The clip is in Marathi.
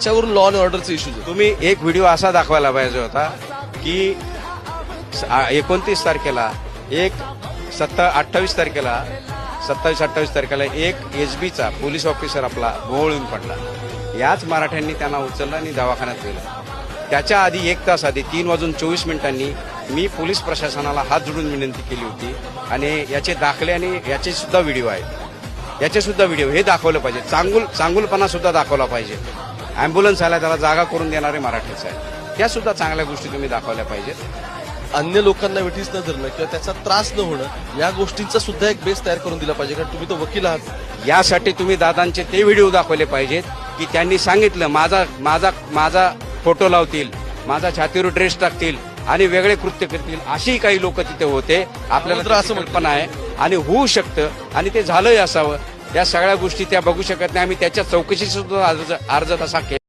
त्याच्यावरून लॉ अँड ऑर्डरचे इश्यूज आहेत. तुम्ही एक व्हिडिओ असा दाखवायला पाहिजे होता की 29 तारखेला 28 तारखेला 27-28 तारखेला एक एसबीचा पोलीस ऑफिसर आपला गोळून पडला. याच मराठ्यांनी त्यांना उचललं आणि दवाखान्यात गेलं. त्याच्या आधी 1 तास आधी 3:24 मी पोलीस प्रशासनाला हात जोडून विनंती केली होती आणि याचे दाखले आणि याचे सुद्धा व्हिडिओ आहेत. याचे सुद्धा व्हिडिओ हे दाखवलं पाहिजे. चांगुलपणा सुद्धा दाखवला पाहिजे. अँब्युलन्स आला त्याला जागा करून देणारे मराठीच आहेत. त्या सुद्धा चांगल्या गोष्टी तुम्ही दाखवल्या पाहिजेत. अन्य लोकांना वेठीस न धरणं किंवा त्याचा त्रास न होणं या गोष्टींचा सुद्धा एक बेस तयार करून दिला पाहिजे, कारण तुम्ही तो वकील आहात. यासाठी तुम्ही दादांचे ते व्हिडिओ दाखवले पाहिजेत की त्यांनी सांगितलं माझा फोटो लावतील, माझा छातीवर ड्रेस टाकतील आणि वेगळे कृत्य करतील. अशी काही लोक तिथे होते. आपल्याला तर असं कल्पना आहे आणि होऊ शकतं आणि ते झालंही असावं. या सगळ्या गोष्टी त्या बघू शकत नाही. आम्ही त्याच्या चौकशीचा सुद्धा अर्ज तसा केला.